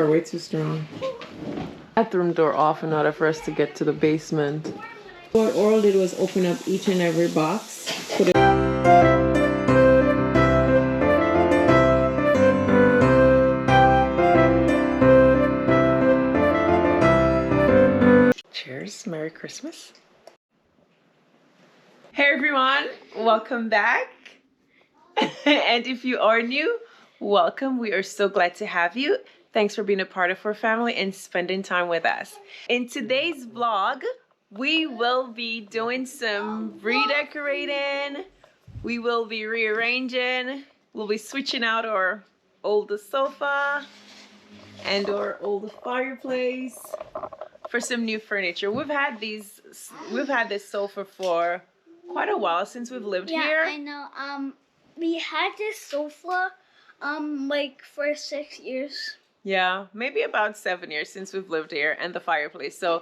are way too strong. Bathroom door off in order for us to get to the basement. What Oral did was open up each and every box. Put it. Cheers. Merry Christmas. Hey everyone, welcome back. And if you are new, welcome. We are so glad to have you. Thanks for being a part of our family and spending time with us. In today's vlog, we will be doing some redecorating. We will be rearranging. We'll be switching out our old sofa and our old fireplace for some new furniture. We've had this sofa for quite a while since we've lived here. Yeah, I know. We had this sofa like for 6 years. Yeah, maybe about 7 years since we've lived here, and the fireplace. So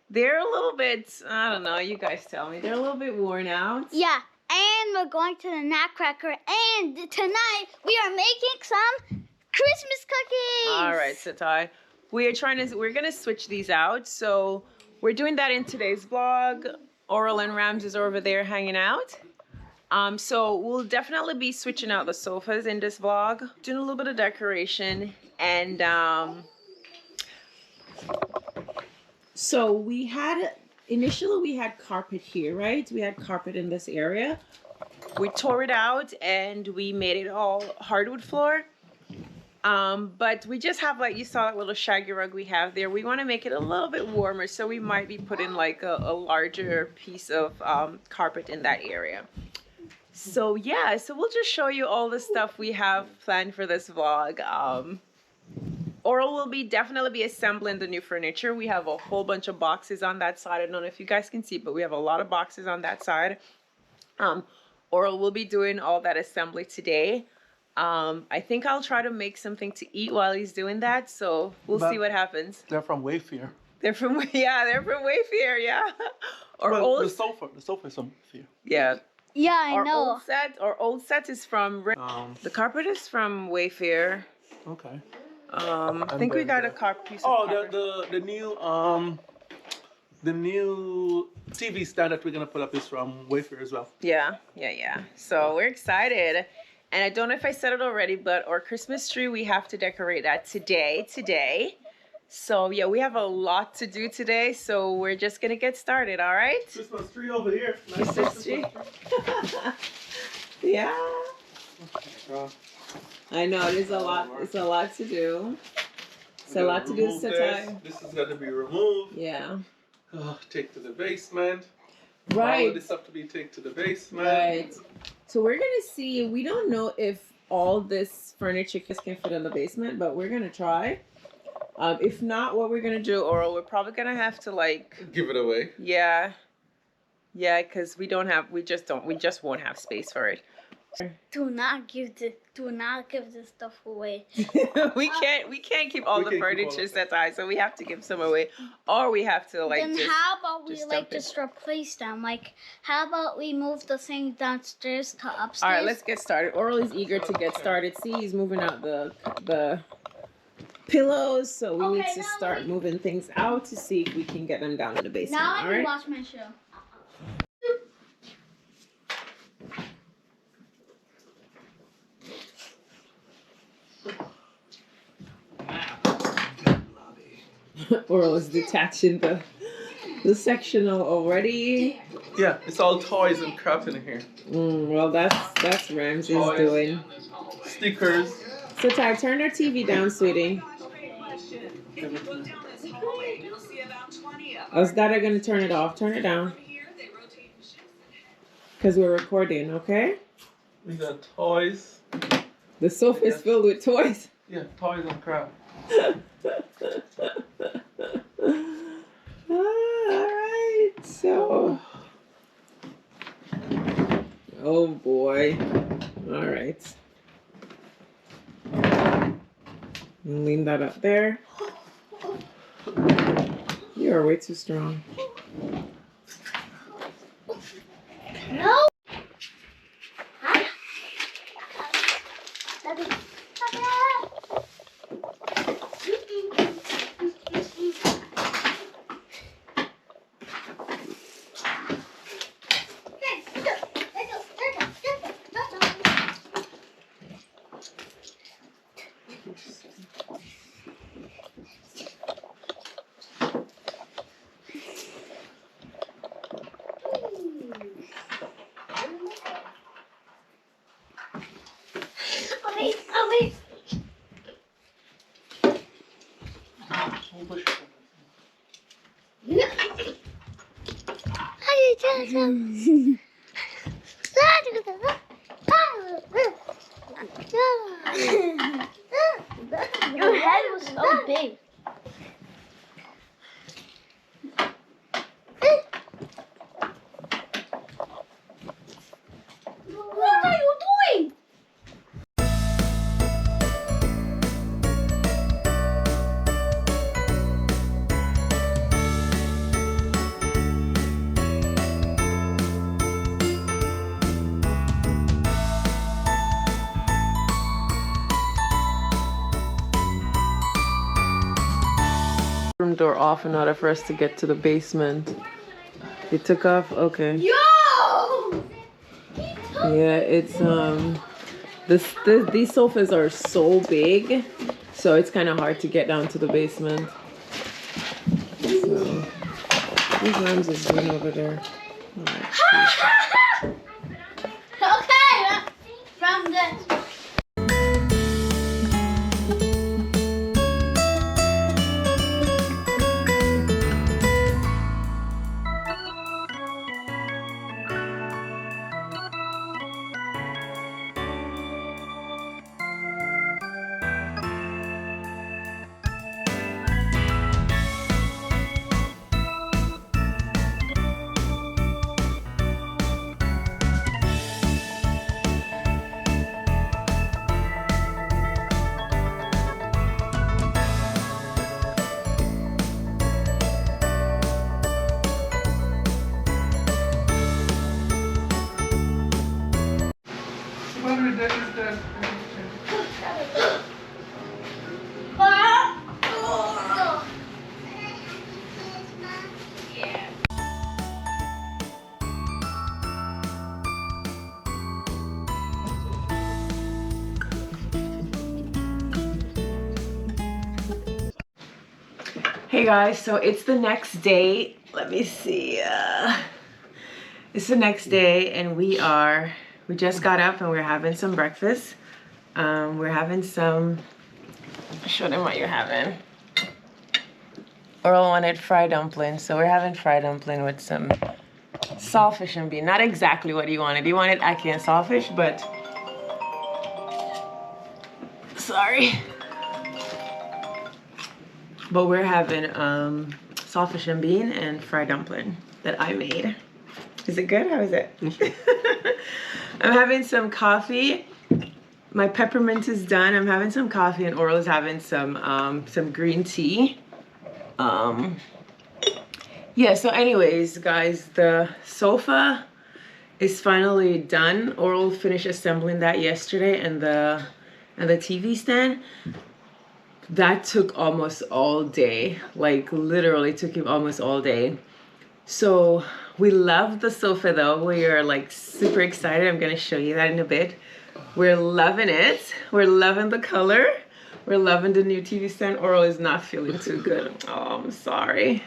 they're a little bit, I don't know, you guys tell me. They're a little bit worn out. Yeah, and we're going to the Nutcracker, and tonight we are making some Christmas cookies. All right, Satai. We're gonna switch these out. So we're doing that in today's vlog. Oral and Rams is over there hanging out. So we'll definitely be switching out the sofas in this vlog, doing a little bit of decoration, and so initially we had carpet here, right? We had carpet in this area. We tore it out and we made it all hardwood floor. But we just have, like you saw, that little shaggy rug we have there. We want to make it a little bit warmer, so we might be putting like a larger piece of carpet in that area. So yeah, so we'll just show you all the stuff we have planned for this vlog. Oral will definitely be assembling the new furniture. We have a whole bunch of boxes on that side. I don't know if you guys can see, but we have a lot of boxes on that side. Oral will be doing all that assembly today. I think I'll try to make something to eat while he's doing that, so we'll see what happens. They're from Wayfair. They're from Wayfair, yeah. The sofa is from Wayfair. Yeah. Yeah, I know. Our old set is from the carpet is from Wayfair. Okay. I think we got a piece of carpet. the new TV stand that we're gonna put up is from Wayfair as well. Yeah. So we're excited. And I don't know if I said it already, but our Christmas tree, we have to decorate that today. So yeah, we have a lot to do today, so we're just gonna get started, all right? Christmas tree over here. Christmas tree. Yeah. I know, it's a lot. It's a lot to do. It's a lot to do. This is gonna be removed. Yeah. Take to the basement. Right. All of this stuff to be taken to the basement. Right. So we're gonna see. We don't know if all this furniture can fit in the basement, but we're gonna try. If not, what we're gonna do, Oral, we're probably gonna have to give it away. Yeah, because we just won't have space for it. Do not give this stuff away. we can't keep all the furniture set high, so we have to give some away, or we have to Then how about we just replace them? Like, how about we move the thing downstairs to upstairs? All right, let's get started. Oral is eager to get started. See, he's moving out the pillows, so we need to start moving things out to see if we can get them down in the basement. Now I can watch my show. Oral is detaching the sectional already. Yeah, it's all toys and crap in here. Well, that's Ramsey's doing. Stickers. So Ty, turn our TV down, sweetie. Is Dada gonna turn it off? Turn it down. Because we're recording, okay? We got toys. The sofa is filled with toys. Yeah, toys and crap. Alright, so. Oh boy. Alright. Lean that up there. You are way too strong. No. Your head was so big. What are you doing? Room door off in order for us to get to the basement. They took off? Okay. Yo! Yeah, it's these sofas are so big, so it's kind of hard to get down to the basement. So these arms is good over there. Okay, from this. Hey guys, so it's the next day. Let me see. It's the next day and we just got up and we're having some breakfast. We're having some, show them what you're having. Earl wanted fried dumpling, so we're having fried dumpling with some saltfish and bean. Not exactly what he wanted. He wanted ackee and saltfish, but sorry. But we're having saltfish and bean and fried dumpling that I made. Is it good? How is it? I'm having some coffee. My peppermint is done. I'm having some coffee and Oral is having some green tea. Yeah, so anyways, guys, the sofa is finally done. Oral finished assembling that yesterday and the TV stand. That took almost all day, like literally took him almost all day. So we love the sofa though. We are like super excited. I'm gonna show you that in a bit. We're loving it. We're loving the color. We're loving the new TV stand. Oral is not feeling too good. Oh, I'm sorry.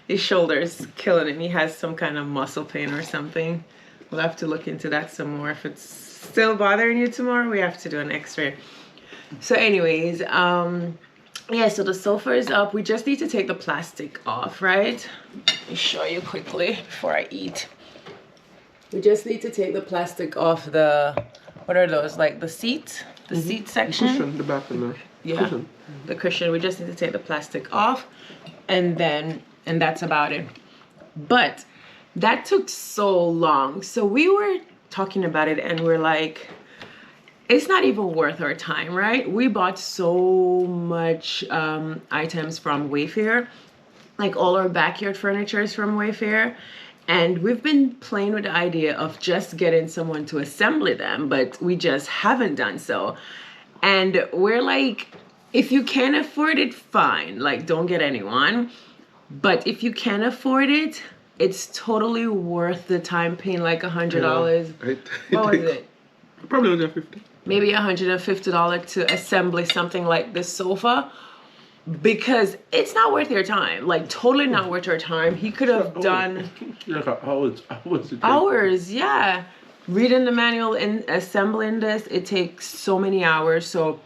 His shoulder's killing him. He has some kind of muscle pain or something. We'll have to look into that some more. If it's still bothering you tomorrow, we have to do an x-ray. So anyways, yeah, so the sofa is up. We just need to take the plastic off, right? Let me show you quickly before I eat. We just need to take the plastic off the, what are those, like the seat? The seat section? The cushion, the back and the cushion. The cushion. We just need to take the plastic off and that's about it. But that took so long. So we were talking about it and we're like, it's not even worth our time, right? We bought so much items from Wayfair, like all our backyard furniture is from Wayfair. And we've been playing with the idea of just getting someone to assemble them, but we just haven't done so. And we're like, if you can't afford it, fine. Like, don't get anyone. But if you can afford it, it's totally worth the time paying like $100. What was it? Probably $150. Maybe $150 to assemble something like this sofa, because it's not worth your time. Like, totally not worth your time. He could have done like hours. hours, yeah. reading the manual and assembling this, it takes so many hours. So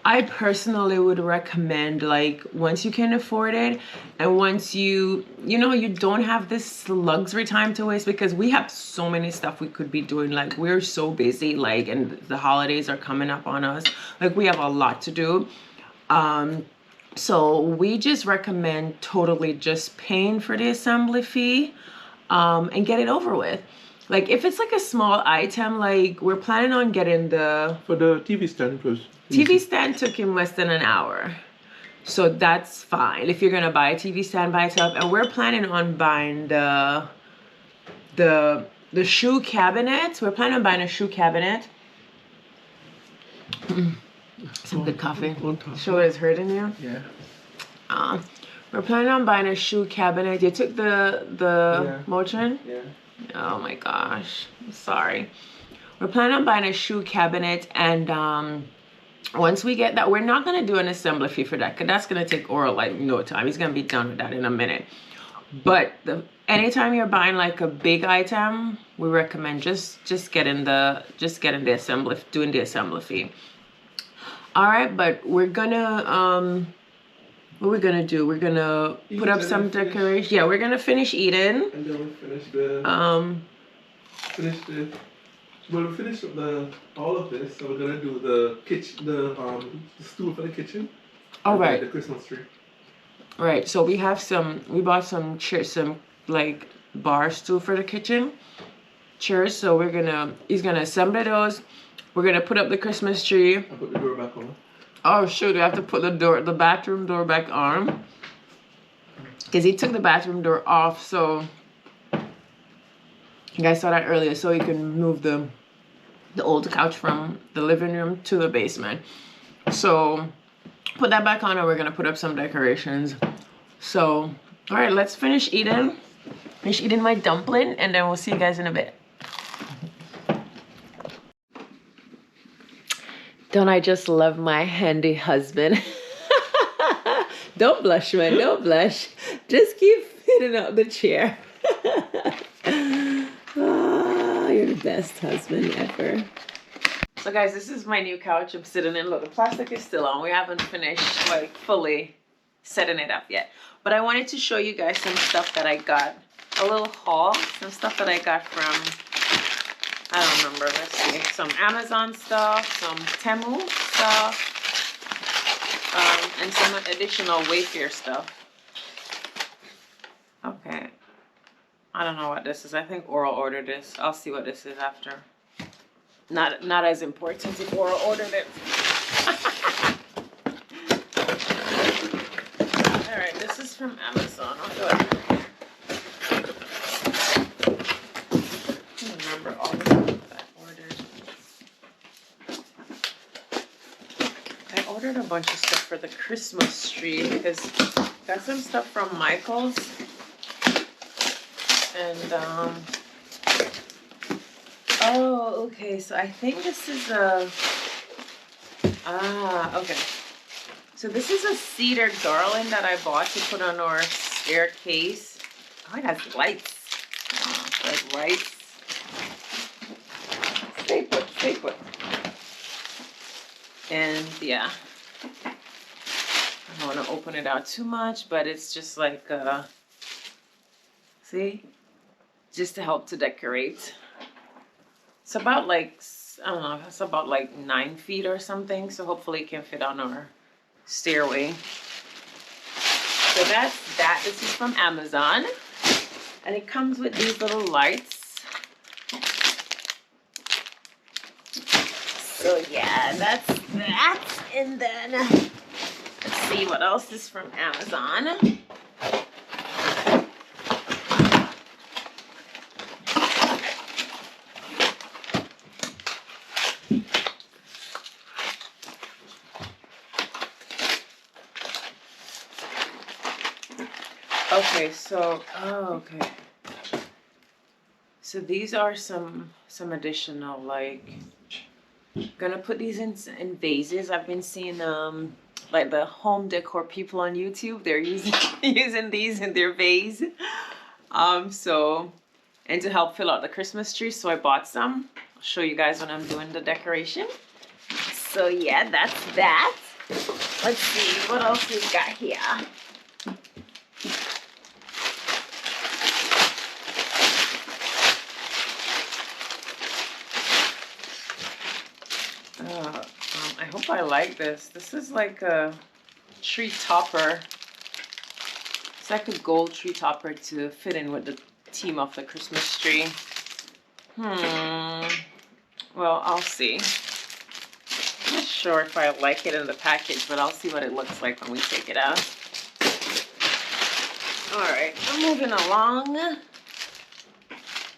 I personally would recommend, like, once you can afford it and once you know, you don't have this luxury time to waste, because we have so many stuff we could be doing. Like, we're so busy, like, and the holidays are coming up on us. Like, we have a lot to do. So we just recommend totally just paying for the assembly fee and get it over with. Like, if it's like a small item, like, we're planning on getting the... For the TV stand, it was TV stand took him less than an hour. So that's fine if you're gonna buy a TV stand by itself. And we're planning on buying the shoe cabinet. We're planning on buying a shoe cabinet. Some good coffee. Shoulder is hurting you? Yeah. We're planning on buying a shoe cabinet. You took the Yeah. Motrin? Yeah. Oh my gosh. I'm sorry. We're planning on buying a shoe cabinet, and once we get that, we're not gonna do an assembly fee for that, because that's gonna take Oral like no time. He's gonna be done with that in a minute. But anytime you're buying like a big item, we recommend just getting the assembly, doing the assembly fee. All right, but we're gonna what we're gonna do? We're gonna put up some decoration. Yeah, we're gonna finish eating. And then we finish we finished all of this, so we're gonna do the kitchen, the stool for the kitchen. All right. The Christmas tree. Right. So we bought some chairs, some like bar stool for the kitchen chairs. So he's gonna assemble those. We're gonna put up the Christmas tree. I put the door back on. Oh shoot! We have to put the bathroom door back on, because he took the bathroom door off. So you guys saw that earlier. So he can move the old couch from the living room to the basement. So put that back on, and we're gonna put up some decorations. So all right, let's finish eating. Finish eating my dumpling, and then we'll see you guys in a bit. Don't I just love my handy husband? Don't blush, man. Don't blush. Just keep fitting up the chair. Oh, you're the best husband ever. So guys, this is my new couch I'm sitting in. Look, the plastic is still on. We haven't finished like fully setting it up yet. But I wanted to show you guys some stuff that I got. A little haul. Some stuff that I got from, I don't remember, let's see. Some Amazon stuff, some Temu stuff, and some additional Wayfair stuff. Okay. I don't know what this is. I think Oral ordered this. I'll see what this is after. Not as important if Oral ordered it. Alright, this is from Amazon. I'll go ahead. I don't remember all the stuff that I ordered. I ordered a bunch of stuff for the Christmas tree because I got some stuff from Michael's. And oh, okay, so I think this is okay. So this is a cedar garland that I bought to put on our staircase. Oh, it has lights. Oh, like lights. Stay put, stay put. And yeah, I don't want to open it out too much, but it's just like, see? Just to help to decorate. It's about like, I don't know, it's about like 9 feet or something. So hopefully it can fit on our stairway. So that's that. This is from Amazon. And it comes with these little lights. So yeah, that's that. And then, let's see what else is from Amazon. Okay, so, okay. So these are some additional, like, gonna put these in vases. I've been seeing, like the home decor people on YouTube, they're using these in their vase. So, and to help fill out the Christmas tree. So I bought some. I'll show you guys when I'm doing the decoration. So yeah, that's that. Let's see what else we've got here. I hope I like this. This is like a tree topper. It's like a gold tree topper to fit in with the theme of the Christmas tree. Well, I'll see. I'm not sure if I like it in the package, but I'll see what it looks like when we take it out. Alright, I'm moving along.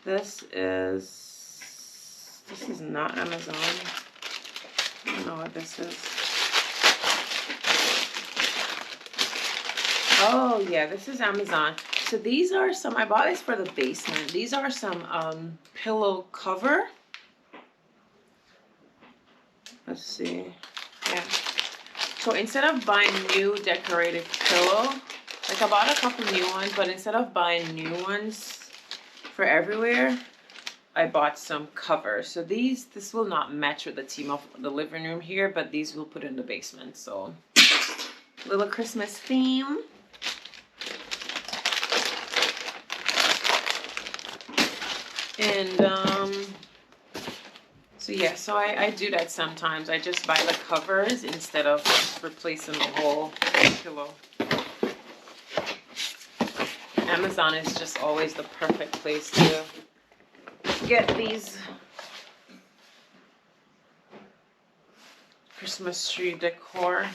This is not Amazon. I don't know what this is. Oh yeah, this is Amazon. So these are some, I bought this for the basement. These are some pillow cover. Let's see. Yeah. So instead of buying new decorative pillow, like I bought a couple new ones, but instead of buying new ones for everywhere, I bought some covers. So this will not match with the theme of the living room here, but these will put in the basement. So little Christmas theme. And so yeah, so I do that sometimes. I just buy the covers instead of replacing the whole pillow. Amazon is just always the perfect place to get these Christmas tree decor.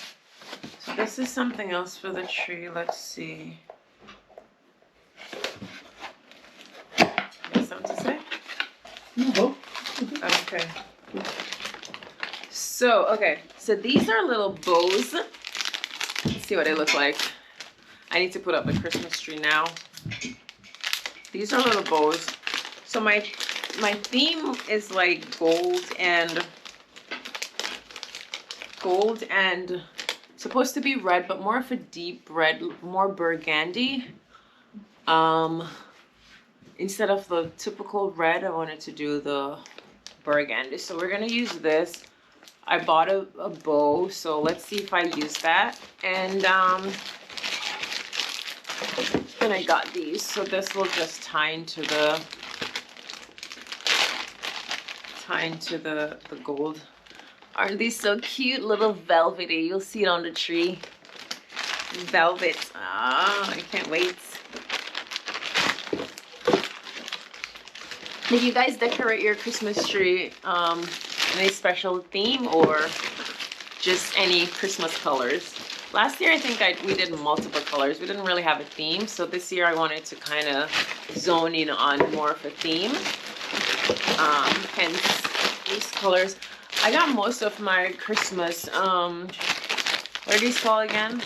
So this is something else for the tree. Let's see. You got something to say? No. Okay. So these are little bows. Let's see what they look like. I need to put up the Christmas tree now. These are little bows. So my theme is like gold and supposed to be red, but more of a deep red, more burgundy. Instead of the typical red, I wanted to do the burgundy. So we're gonna use this. I bought a bow, so let's see if I use that. And I got these, so this will just tie into the gold. Aren't these so cute? Little velvety. You'll see it on the tree. Velvet. Ah, I can't wait. Did you guys decorate your Christmas tree any special theme or just any Christmas colors? Last year I think we did multiple colors. We didn't really have a theme, so this year I wanted to kind of zone in on more of a theme. Hence these colors. I got most of my Christmas, what are these called again?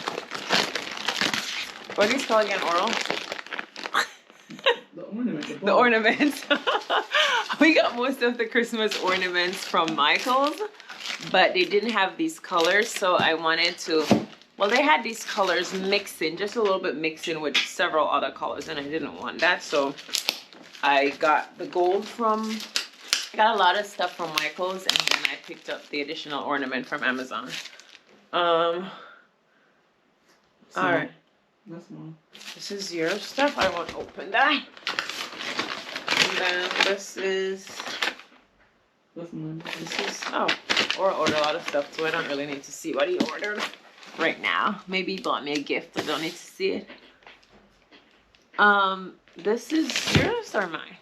What are these called again, Oral? The ornaments. The ornaments. We got most of the Christmas ornaments from Michael's, but they didn't have these colors, so I wanted to, well, they had these colors mixing, just a little bit mixing with several other colors, and I didn't want that, so I got the gold from, I got a lot of stuff from Michael's, and then I picked up the additional ornament from Amazon. All right. That's mine. This is your stuff. I won't open that. And then this is, That's mine. Or ordered a lot of stuff too. I don't really need to see what he ordered right now. Maybe he bought me a gift. I don't need to see it. This is yours or mine?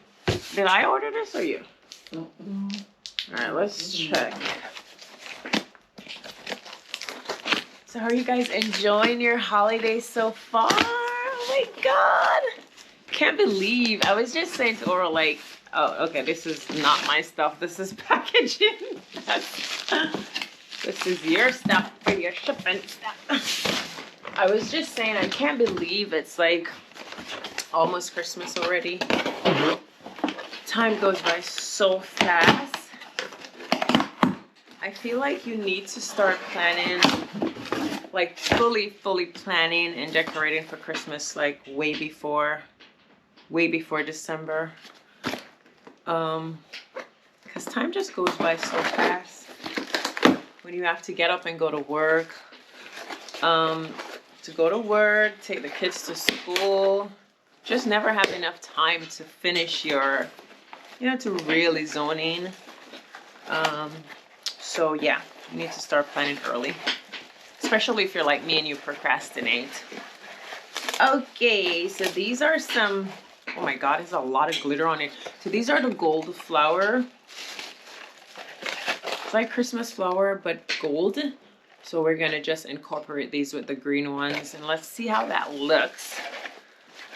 Did I order this or you? All right, let's check. So how are you guys enjoying your holidays so far? Oh my God. Can't believe. I was just saying to Oral, like, oh, okay, this is not my stuff. This is packaging. This is your stuff for your shipping stuff. I was just saying, I can't believe it's like almost Christmas already. Time goes by so fast. I feel like you need to start planning, like fully planning and decorating for Christmas, like way before December. Because time just goes by so fast when you have to get up and go to work. To go to work, take the kids to school. Just never have enough time to finish your, to really zone in. So yeah, you need to start planning early. Especially if you're like me and you procrastinate. Okay, so these are some, oh my God, there's a lot of glitter on it. So these are the gold flower. It's like Christmas flower, but gold. So we're gonna just incorporate these with the green ones and let's see how that looks.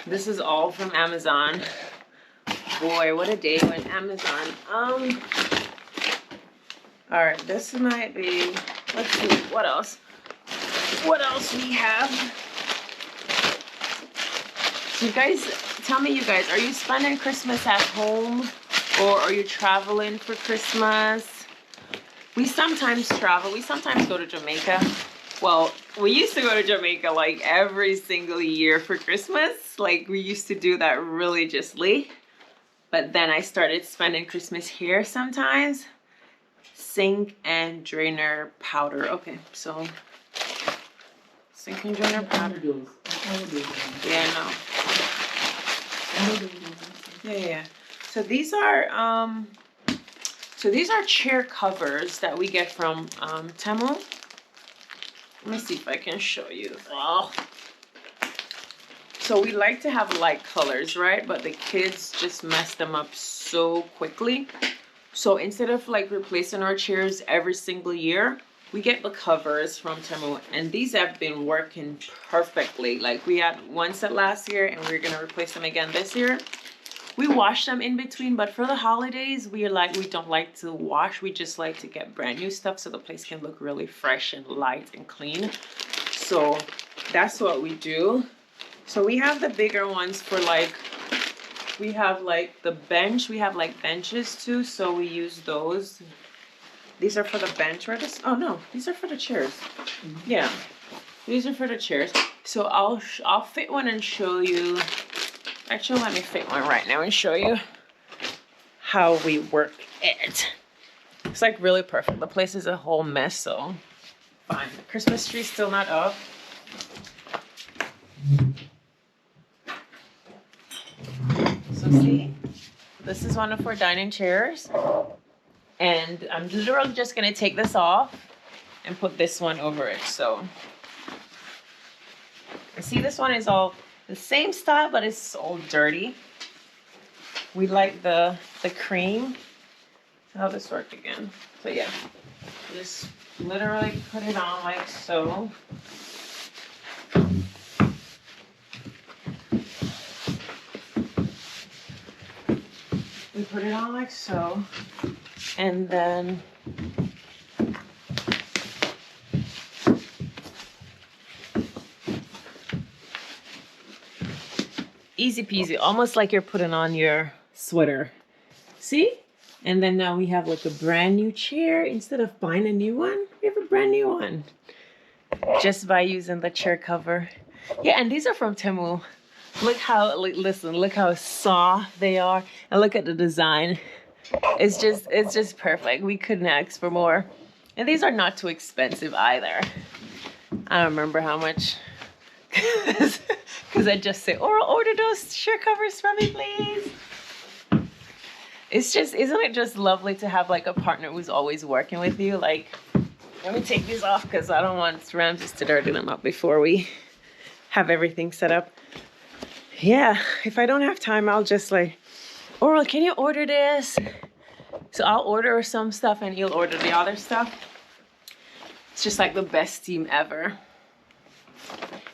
This is all from Amazon. Boy, what a day when Amazon. All right, this might be, let's see, what else? What else we have? So you guys, tell me you guys, are you spending Christmas at home or are you traveling for Christmas? We sometimes travel. We sometimes go to Jamaica. Well, we used to go to Jamaica like every single year for Christmas. Like we used to do that religiously. But then I started spending Christmas here sometimes. Sink and drainer powder. Okay, so sink and drainer powder. Yeah, no. Yeah. So these are chair covers that we get from Temu. Let me see if I can show you. Oh. So we like to have light colors, right? But the kids just mess them up so quickly. So instead of like replacing our chairs every single year, we get the covers from Temu. And these have been working perfectly. Like we had one set last year and we're going to replace them again this year. We wash them in between, but for the holidays, we don't like to wash. We just like to get brand new stuff so the place can look really fresh and light and clean. So that's what we do. So we have the bigger ones for like, we have like the bench. We have like benches too, so we use those. These are for the bench, right? Oh no, these are for the chairs. Yeah, these are for the chairs. So I'll fit one and show you. Actually, let me fit one right now and show you how we work it. It's like really perfect. The place is a whole mess, so fine. The Christmas tree's still not up. So see, this is one of our dining chairs. And I'm literally just gonna take this off and put this one over it. So, see, this one is all the same style, but it's all dirty. We like the cream. How does this work again? So yeah, just literally put it on like so. We put it on like so, and then easy peasy, almost like you're putting on your sweater. See? And then now we have like a brand new chair. Instead of buying a new one, we have a brand new one. Just by using the chair cover. Yeah, and these are from Temu. Look how, listen, look how soft they are. And look at the design. It's just perfect. We couldn't ask for more. And these are not too expensive either. I don't remember how much. Because I just say, order those chair covers for me, please. It's just, isn't it just lovely to have like a partner who's always working with you? Like, let me take these off because I don't want Ramses to dirty them up before we have everything set up. Yeah, if I don't have time, I'll just like, Oral, can you order this? So I'll order some stuff and he'll order the other stuff. It's just like the best team ever.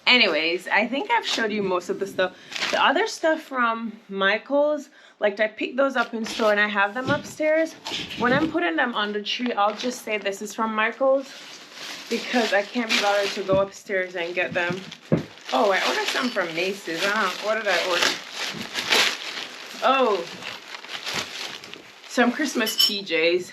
Anyways, I think I've showed you most of the stuff. The other stuff from Michael's, like I picked those up in store and I have them upstairs. When I'm putting them on the tree, I'll just say this is from Michael's because I can't be bothered to go upstairs and get them. Oh, I ordered some from Macy's. What did I order? Oh, some Christmas PJs.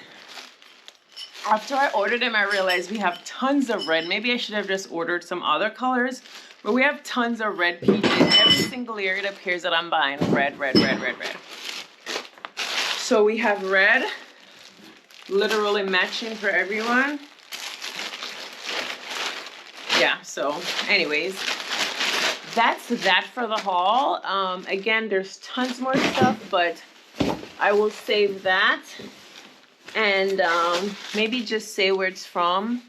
After I ordered them, I realized we have tons of red. Maybe I should have just ordered some other colors, but we have tons of red PJs. Every single year it appears that I'm buying red. So we have red, literally matching for everyone. Yeah, so anyways, that's that for the haul. Again, there's tons more stuff, but I will save that and maybe just say where it's from.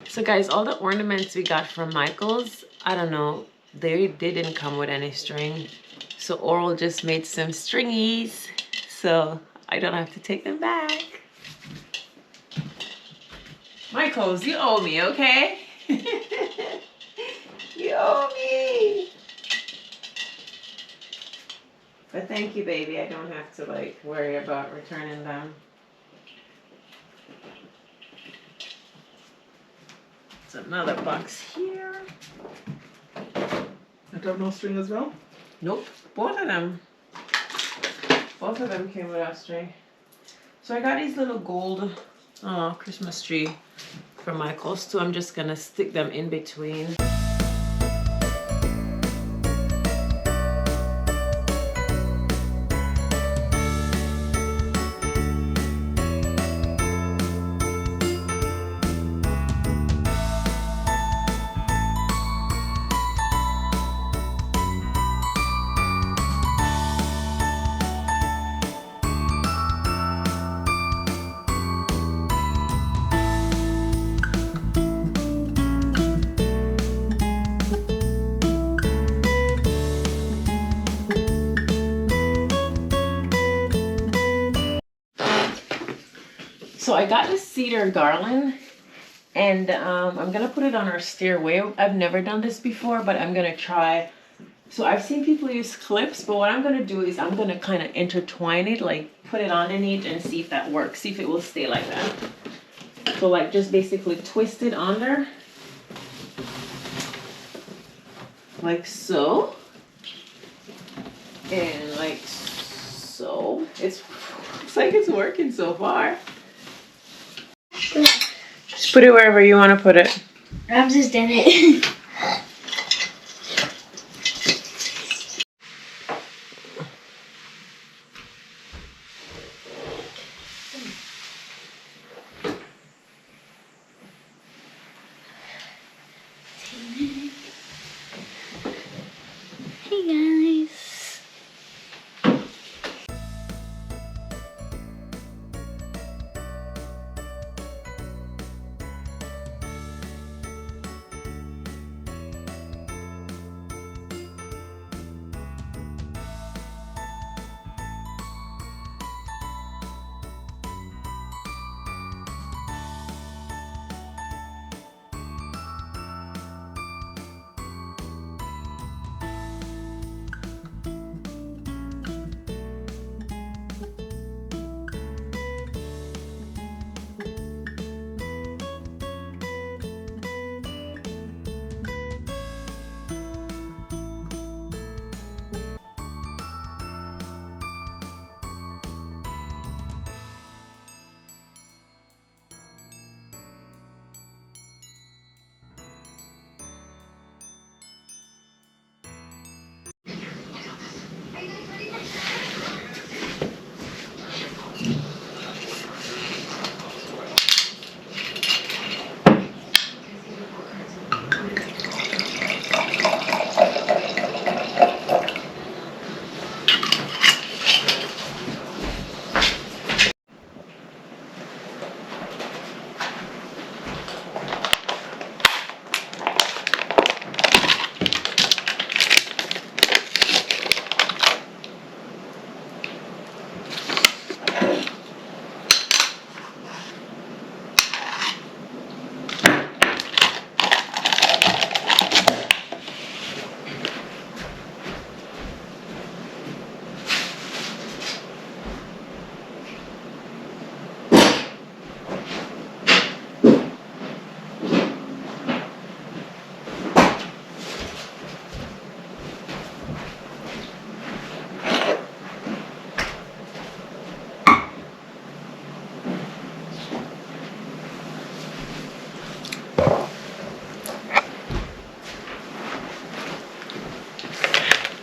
So guys, all the ornaments we got from Michael's, I don't know, they didn't come with any string. So Oral just made some stringies, so I don't have to take them back. Michael's, you owe me, okay? You owe me. But thank you, baby. I don't have to like worry about returning them. Another box here. You have no string as well? Nope, both of them came without string. So I got these little gold Christmas tree from Michael's too. I'm just gonna stick them in between. So I got this cedar garland and I'm gonna put it on our stairway. I've never done this before, but I'm gonna try So I've seen people use clips, but what I'm gonna do is I'm gonna kind of intertwine it, like put it underneath and see if that works, see if it will stay like that. So like just basically twist it under, like so, and like so. It's like it's working so far. Just put it wherever you want to put it. I'm just in it. Hey guys.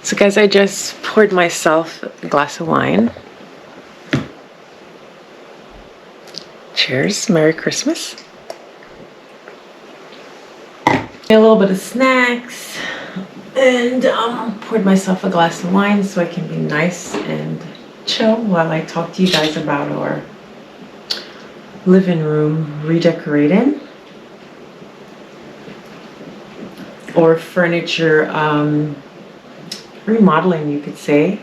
So guys, I just poured myself a glass of wine. Cheers, Merry Christmas. A little bit of snacks, and poured myself a glass of wine so I can be nice and chill while I talk to you guys about our living room redecorating or furniture remodeling, you could say.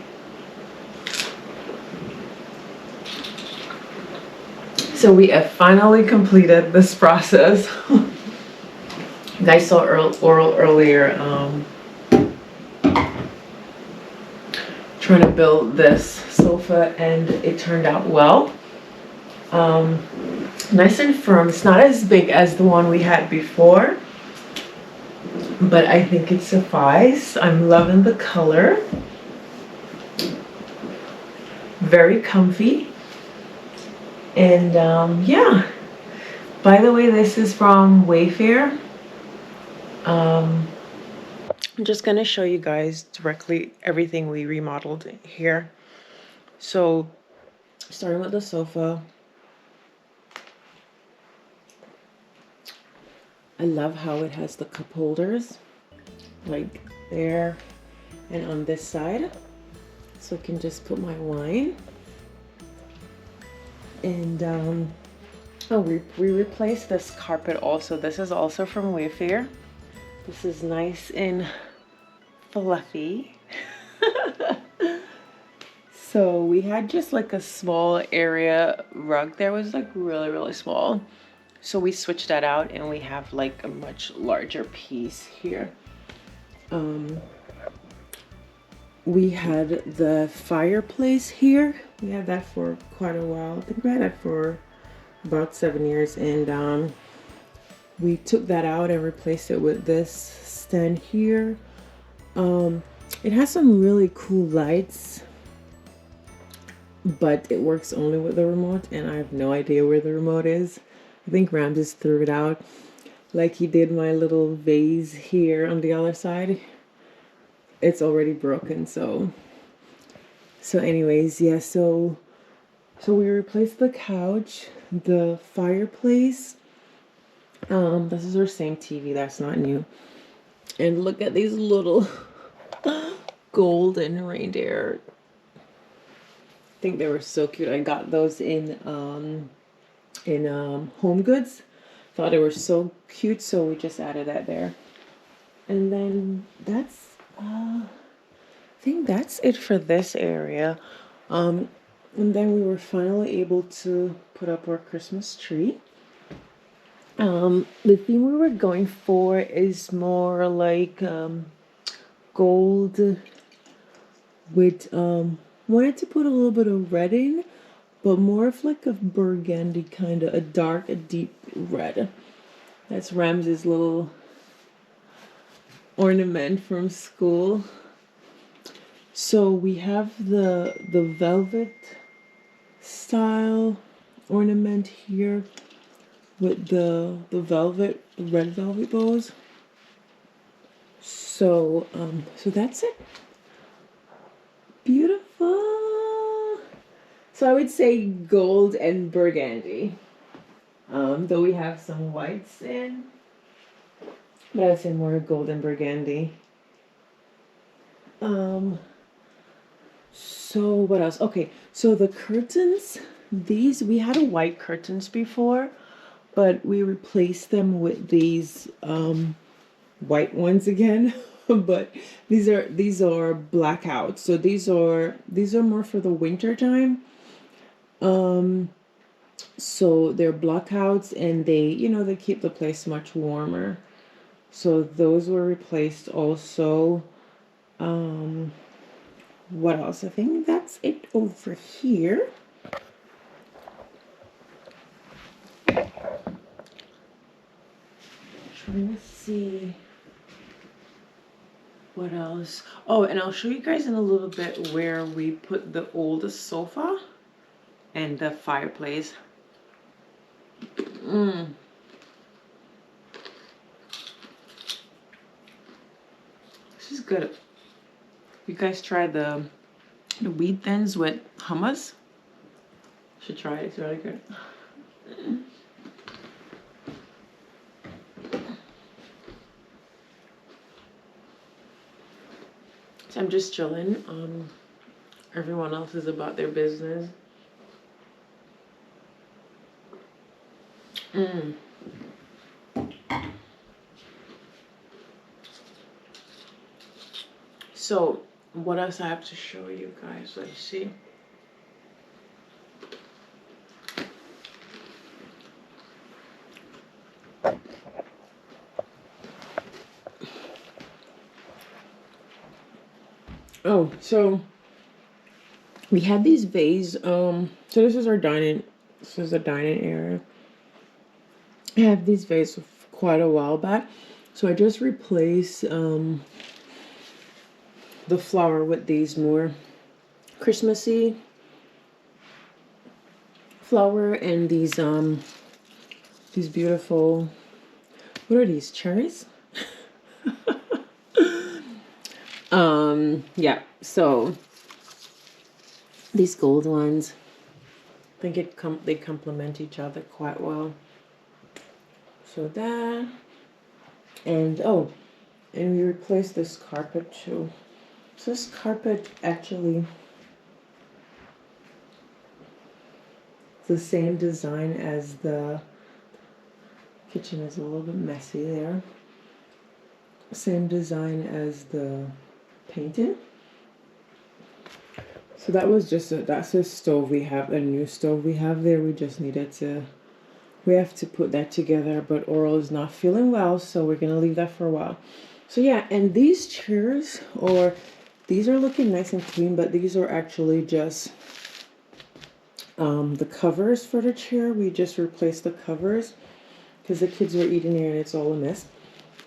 So we have finally completed this process. You guys saw Oral earlier trying to build this sofa, and it turned out well. Nice and firm. It's not as big as the one we had before, but I think it suffices. I'm loving the color. Very comfy. And yeah. By the way, this is from Wayfair. I'm just gonna show you guys directly everything we remodeled here. So starting with the sofa. I love how it has the cup holders like there and on this side, so I can just put my wine. And oh, we replaced this carpet also. This is also from Wayfair. This is nice and fluffy. So we had just like a small area rug there, was like really small. So we switched that out and we have like a much larger piece here. we had the fireplace here. We had that for quite a while. I think we had that for about 7 years, and we took that out and replaced it with this stand here. It has some really cool lights, but it works only with the remote, and I have no idea where the remote is. I think Ramses threw it out like he did my little vase here on the other side. It's already broken, so anyways, yeah, so we replaced the couch, the fireplace. This is our same TV, that's not new. And look at these little golden reindeer. I think they were so cute. I got those in Home Goods. Thought they were so cute, so we just added that there. And then that's I think that's it for this area. And then we were finally able to put up our Christmas tree. The theme we were going for is more like gold with wanted to put a little bit of red in, but more of like a burgundy kind of a deep red. That's Rams's little ornament from school. So we have the velvet style ornament here with the red velvet bows. So that's it. Beautiful. So I would say gold and burgundy. Though we have some whites in, but I would say more gold and burgundy. So what else? Okay, so the curtains, these, we had a white curtains before, but we replaced them with these white ones again. But these are blackouts. So these are more for the winter time. So they're blackouts, and they keep the place much warmer. So those were replaced also. What else? I think that's it over here. Trying to see what else. Oh, and I'll show you guys in a little bit where we put the oldest sofa and the fireplace. This is good. You guys try the wheat thins with hummus? You should try it. It's really good. So I'm just chilling. Everyone else is about their business. So what else I have to show you guys? Let's see. Oh, so we had these vases. So this is our dining. This is the dining area. I have these vases quite a while back, so I just replaced the flower with these more Christmassy flower, and these beautiful, what are these, cherries? Yeah, so these gold ones, I think they complement each other quite well. So that, and we replaced this carpet too. So this carpet actually the same design as the kitchen. Is a little bit messy there. Same design as the painting. So that was that's a stove we have, a new stove we have there. We just needed to, we have to put that together, but Oral is not feeling well, so we're gonna leave that for a while. So yeah, and these chairs, or These are looking nice and clean, but these are actually just the covers for the chair. We just replaced the covers because the kids were eating here and it's all a mess.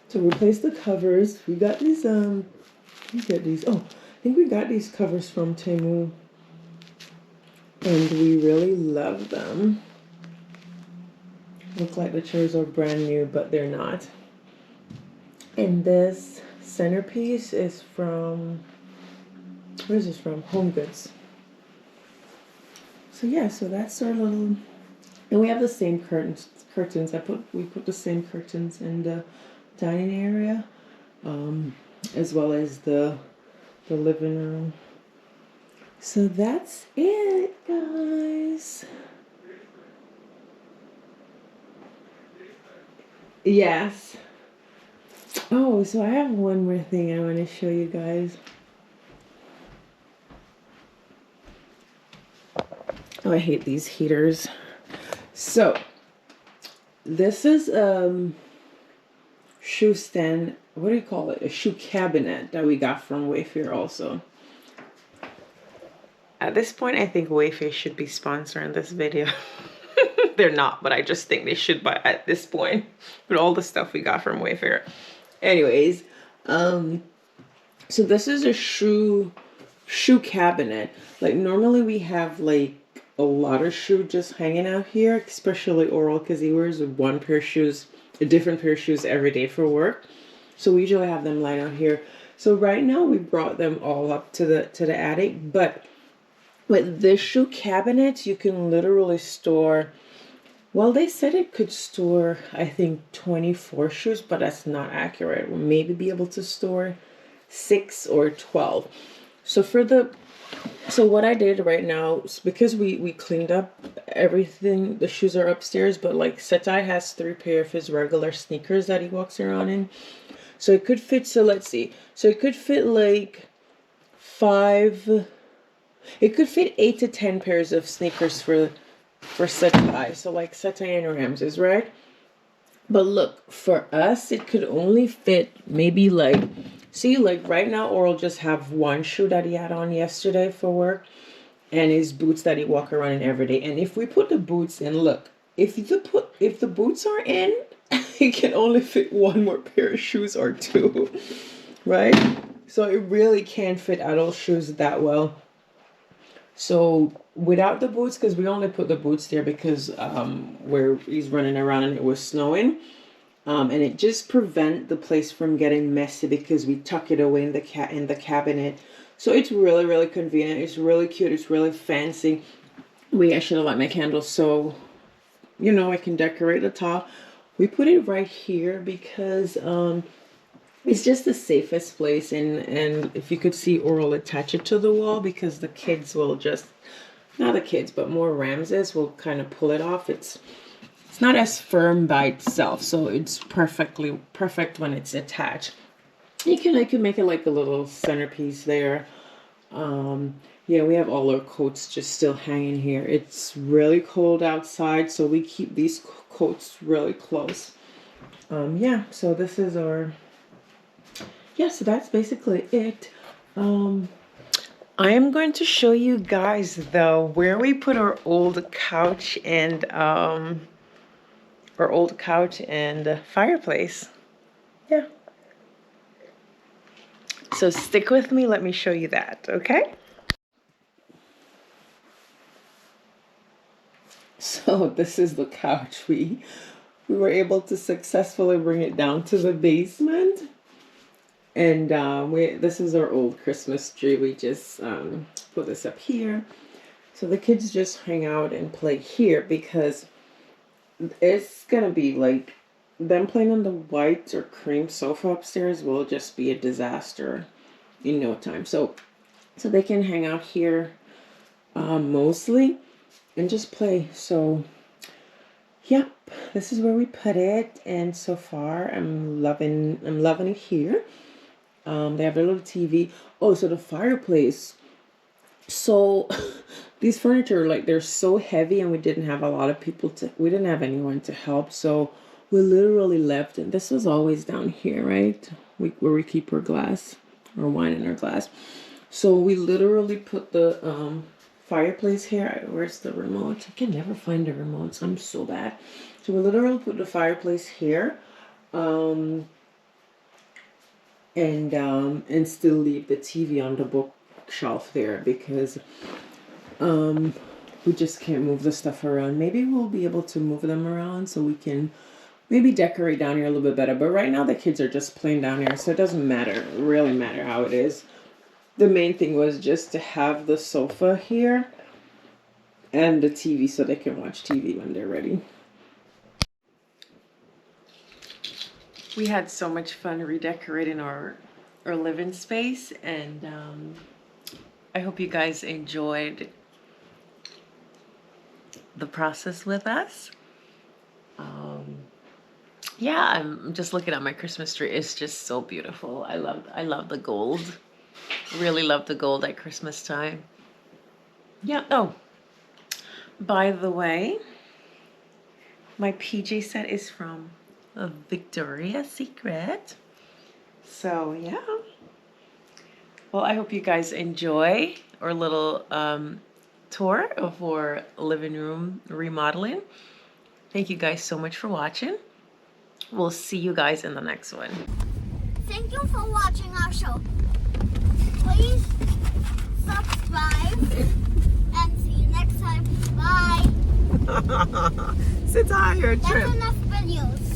So replace the covers. We got these, we get these. Oh, I think we got these covers from Temu. And we really love them. Look like the chairs are brand new, but they're not. And this centerpiece is from, where is this from? Home Goods. So yeah, so that's our little, and we have the same curtains. We put the same curtains in the dining area, as well as the living room. So that's it, guys. Yes. Oh, so I have one more thing I want to show you guys. Oh, I hate these heaters. So, this is shoe stand. What do you call it? A shoe cabinet that we got from Wayfair also. At this point, I think Wayfair should be sponsoring this video. They're not, but I just think they should by at this point with all the stuff we got from Wayfair. Anyways, so this is a shoe cabinet. Like normally we have like a lot of shoe just hanging out here, especially Oral because he wears one pair of shoes, a different pair of shoes every day for work. So we usually have them lying out here. So right now we brought them all up to the attic, but with this shoe cabinet you can literally store, well, they said it could store, I think, 24 shoes, but that's not accurate. We'll maybe be able to store 6 or 12. So what I did right now is because we cleaned up everything, the shoes are upstairs, but like Setai has 3 pair of his regular sneakers that he walks around in. So it could fit, so let's see. So it could fit like 8 to 10 pairs of sneakers for Setai. So like Setai and Ramses, right? But look, for us, it could only fit maybe like, see, like right now, Oral just have one shoe that he had on yesterday for work and his boots that he walk around in every day. And if we put the boots in, look, if the boots are in, it can only fit one more pair of shoes or 2, right? So it really can't fit adult shoes that well. So without the boots, because we only put the boots there because where he's running around and it was snowing, and it just prevent the place from getting messy because we tuck it away in the cabinet. So it's really, really convenient. It's really cute. It's really fancy. I should have light my candles so I can decorate the top. We put it right here because it's just the safest place, and if you could see, Oral attach it to the wall because the kids will just, not the kids, but more Ramses will kind of pull it off. It's not as firm by itself, so it's perfect when it's attached. I can make it like a little centerpiece there. Yeah, we have all our coats just still hanging here. It's really cold outside, so we keep these coats really close. Yeah, so this is our, yeah, so that's basically it. I am going to show you guys though where we put our old couch and fireplace. Yeah. So stick with me, let me show you that, okay? So this is the couch. We were able to successfully bring it down to the basement. And this is our old Christmas tree. We just put this up here. So the kids just hang out and play here because it's going to be like them playing on the white or cream sofa upstairs will just be a disaster in no time. So they can hang out here mostly and just play. So yep, this is where we put it, and so far I'm loving it here. They have a little TV. Oh, so the fireplace. So these furniture, like, they're so heavy, and we didn't have we didn't have anyone to help, so we literally left, and this was always down here, right? Where we keep our glass, or wine in our glass. So we literally put the fireplace here. Where's the remote? I can never find the remote. I'm so bad. So we literally put the fireplace here, and still leave the TV on the bookshelf there because we just can't move the stuff around. Maybe we'll be able to move them around so we can maybe decorate down here a little bit better. But right now the kids are just playing down here, so it doesn't really matter how it is. The main thing was just to have the sofa here and the TV so they can watch TV when they're ready. We had so much fun redecorating our living space, and I hope you guys enjoyed the process with us. Yeah, I'm just looking at my Christmas tree. It's just so beautiful. I love the gold. Really love the gold at Christmas time. Yeah. Oh, by the way, my PJ set is from Victoria's Secret. So yeah. Well, I hope you guys enjoy our little tour of our living room remodeling. Thank you guys so much for watching. We'll see you guys in the next one. Thank you for watching our show. Please subscribe and see you next time. Bye. Sit on your That's trip. enough videos.